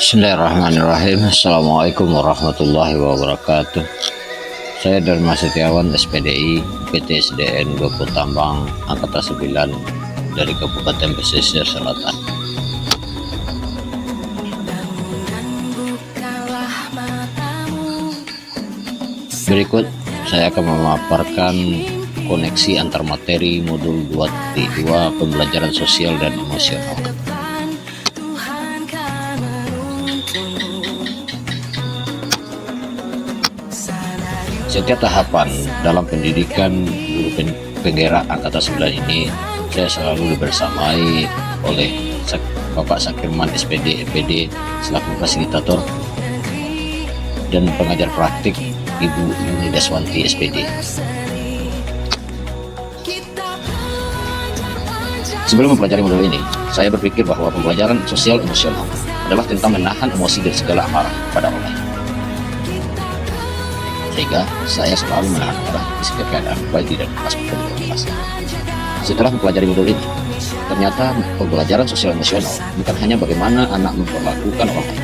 Bismillahirrahmanirrahim. Assalamualaikum warahmatullahi wabarakatuh. Saya Dharma Setiawan, SPDI, PT SDN Gopo Tambang, Angkatan 9 dari Kabupaten Pesisir Selatan. Berikut saya akan memaparkan koneksi antar materi modul 2.2 pembelajaran sosial dan emosional. Setiap tahapan dalam pendidikan guru penggerak Angkatan 9 ini saya selalu dibersamai oleh Bapak Sakirman SPD EPD selaku fasilitator dan pengajar praktik Ibu Yuni Daswanti SPD. Sebelum mempelajari modul ini, saya berpikir bahwa pembelajaran sosial emosional adalah tentang menahan emosi dan segala amarah pada orang lain. Sehingga saya selalu menahan amarah di setiap keadaan, baik di dalam kelas maupun di luar kelas. Setelah mempelajari modul ini, ternyata pembelajaran sosial emosional bukan hanya bagaimana anak memperlakukan orang lain,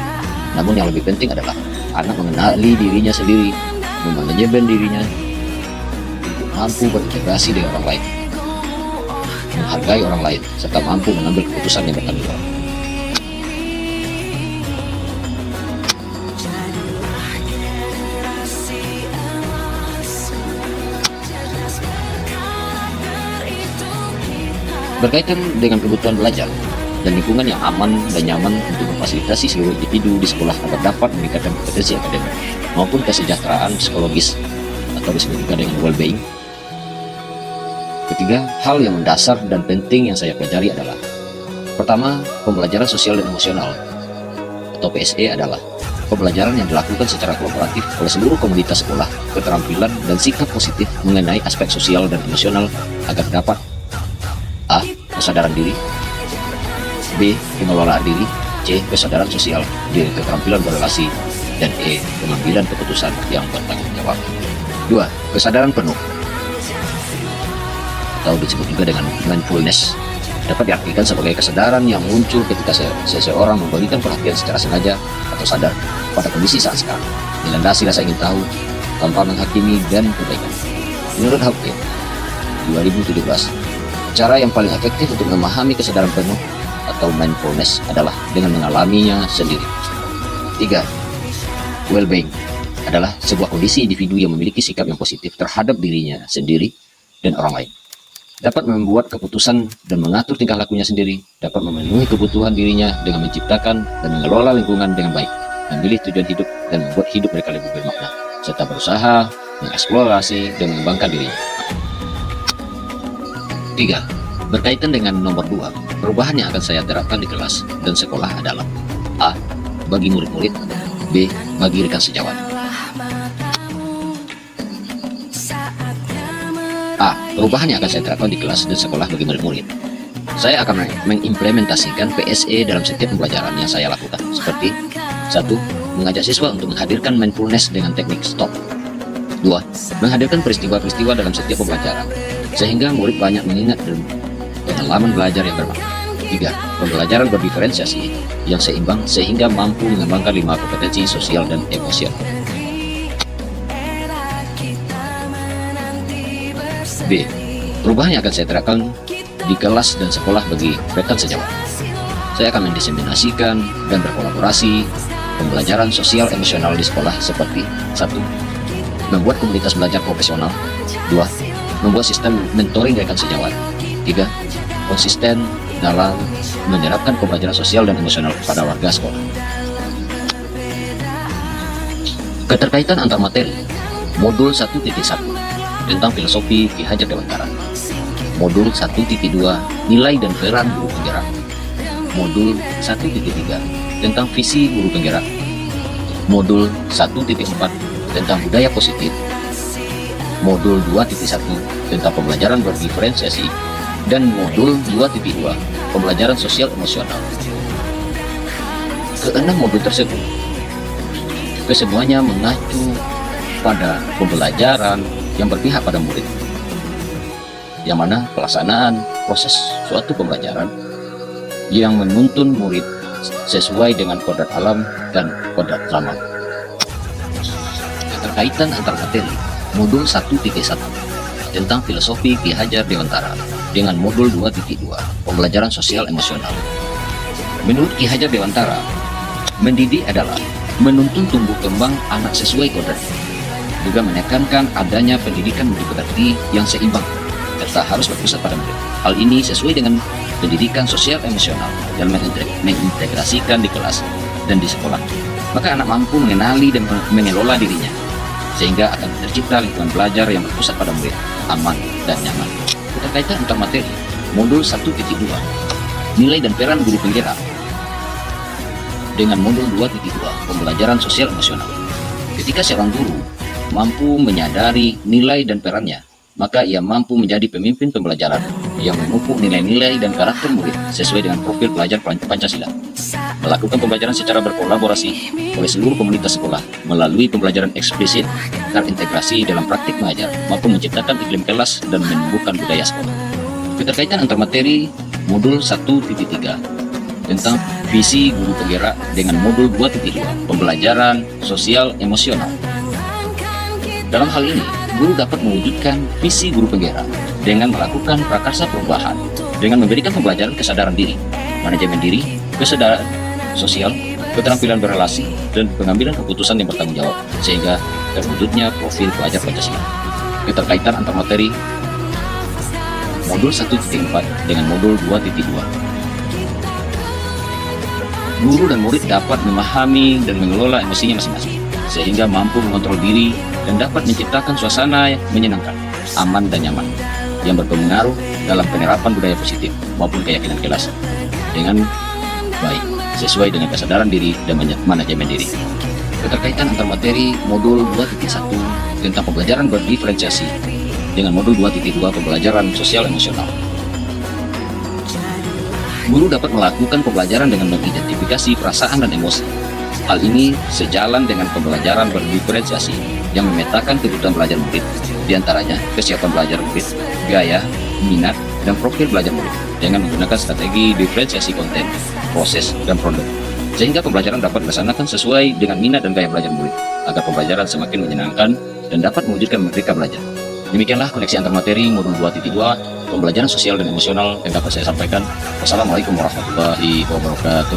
namun yang lebih penting adalah anak mengenali dirinya sendiri, memanajemen dirinya untuk mampu berintegrasi dengan orang lain, menghargai orang lain, serta mampu mengambil keputusan yang bertanggung jawab. Berkaitan dengan kebutuhan belajar dan lingkungan yang aman dan nyaman untuk memfasilitasi seluruh individu di sekolah agar dapat meningkatkan kompetensi akademik maupun kesejahteraan psikologis atau disebut juga dengan well-being. Ketiga, hal yang mendasar dan penting yang saya pelajari adalah: pertama, pembelajaran sosial dan emosional atau PSE adalah pembelajaran yang dilakukan secara kolaboratif oleh seluruh komunitas sekolah, keterampilan dan sikap positif mengenai aspek sosial dan emosional agar dapat A. Kesadaran diri, B. Pengelolaan diri, C. Kesadaran sosial, D. Keterampilan berrelasi, dan E. Pengambilan keputusan yang bertanggung jawab. 2. Kesadaran penuh atau disebut juga dengan mindfulness dapat diartikan sebagai kesadaran yang muncul ketika seseorang memberikan perhatian secara sengaja atau sadar pada kondisi saat sekarang, dilandasi rasa ingin tahu tanpa menghakimi dan kebaikan. Menurut Hawke 2017, cara yang paling efektif untuk memahami kesadaran penuh atau mindfulness adalah dengan mengalaminya sendiri. 3. Well-being adalah sebuah kondisi individu yang memiliki sikap yang positif terhadap dirinya sendiri dan orang lain, dapat membuat keputusan dan mengatur tingkah lakunya sendiri, dapat memenuhi kebutuhan dirinya dengan menciptakan dan mengelola lingkungan dengan baik, memilih tujuan hidup dan membuat hidup mereka lebih bermakna, serta berusaha mengeksplorasi dan mengembangkan dirinya. 3. Berkaitan dengan nomor 2, perubahan yang akan saya terapkan di kelas dan sekolah adalah: A. Bagi murid-murid, B. Bagi rekan sejawat. A. Perubahan yang akan saya terapkan di kelas dan sekolah bagi murid-murid. Saya akan mengimplementasikan PSE dalam setiap pembelajaran yang saya lakukan, seperti: 1. Mengajak siswa untuk menghadirkan mindfulness dengan teknik stop. 2. Menghadirkan peristiwa-peristiwa dalam setiap pembelajaran, sehingga murid banyak mengingat dan pengalaman belajar yang bermakna. 3. Pembelajaran berdiferensiasi yang seimbang sehingga mampu mengembangkan 5 kompetensi sosial dan emosional. B. Perubahan yang akan saya terapkan di kelas dan sekolah bagi rekan sejawat. Saya akan mendiseminasikan dan berkolaborasi pembelajaran sosial emosional di sekolah seperti: 1. Membuat komunitas belajar profesional. 2. Membuat sistem mentoring rekan sejawat. 3. Konsisten dalam menerapkan pembelajaran sosial dan emosional kepada warga sekolah. Keterkaitan antar materi. Modul 1.1 tentang filosofi Ki Hajar Dewantara. Modul 1.2 nilai dan peran guru penggerak. Modul 1.3 tentang visi guru penggerak. Modul 1.4 tentang budaya positif. Modul 2.1 tentang pembelajaran berdiferensiasi, dan modul 2.2 pembelajaran sosial emosional. Keenam modul tersebut kesemuanya mengacu pada pembelajaran yang berpihak pada murid, yang mana pelaksanaan proses suatu pembelajaran yang menuntun murid sesuai dengan kodrat alam dan kodrat zaman. Keterkaitan antar materi modul 1.1 tentang filosofi Ki Hajar Dewantara dengan modul 2.2 pembelajaran sosial emosional. Menurut Ki Hajar Dewantara, mendidik adalah menuntun tumbuh kembang anak sesuai kodrat, juga menekankan adanya pendidikan berarti yang seimbang serta harus berpusat pada murid. Hal ini sesuai dengan pendidikan sosial emosional dan mengintegrasikan di kelas dan di sekolah. Maka anak mampu mengenali dan mengelola dirinya, sehingga akan tercipta lingkungan belajar yang berpusat pada murid, aman dan nyaman. Keterkaitan antar materi modul 1.2 nilai dan peran guru penggerak dengan modul 2.2 pembelajaran sosial emosional. Ketika seorang guru mampu menyadari nilai dan perannya, maka ia mampu menjadi pemimpin pembelajaran yang memupuk nilai-nilai dan karakter murid sesuai dengan profil pelajar Pancasila. Melakukan pembelajaran secara berkolaborasi oleh seluruh komunitas sekolah melalui pembelajaran eksplisit, terintegrasi dalam praktik mengajar, maupun menciptakan iklim kelas dan menumbuhkan budaya sekolah. Keterkaitan antar materi modul 1.3 tentang visi guru penggerak dengan modul 2.2 pembelajaran sosial emosional. Dalam hal ini, guru dapat mewujudkan visi guru penggerak dengan melakukan prakarsa perubahan, dengan memberikan pembelajaran kesadaran diri, manajemen diri, kesadaran sosial, keterampilan berrelasi, dan pengambilan keputusan yang bertanggung jawab, sehingga terwujudnya profil pelajar Pancasila. Keterkaitan antar materi modul 1.4 dengan modul 2.2. Guru dan murid dapat memahami dan mengelola emosinya masing-masing, sehingga mampu mengontrol diri dan dapat menciptakan suasana yang menyenangkan, aman dan nyaman, yang berpengaruh dalam penerapan budaya positif maupun keyakinan kelas dengan baik, sesuai dengan kesadaran diri dan manajemen diri. Keterkaitan antar materi modul 2.1 tentang pembelajaran berdiferensiasi dengan modul 2.2 pembelajaran sosial emosional. Guru dapat melakukan pembelajaran dengan mengidentifikasi perasaan dan emosi. Hal ini sejalan dengan pembelajaran berdiferensiasi yang memetakan kebutuhan belajar murid, diantaranya kesiapan belajar murid, gaya, minat, dan profil belajar murid, dengan menggunakan strategi diferensiasi konten, proses, dan produk, sehingga pembelajaran dapat dilaksanakan sesuai dengan minat dan gaya belajar murid, agar pembelajaran semakin menyenangkan dan dapat mewujudkan merdeka belajar. Demikianlah koneksi antar materi modul 2.2 pembelajaran sosial dan emosional yang dapat saya sampaikan. Wassalamualaikum warahmatullahi wabarakatuh.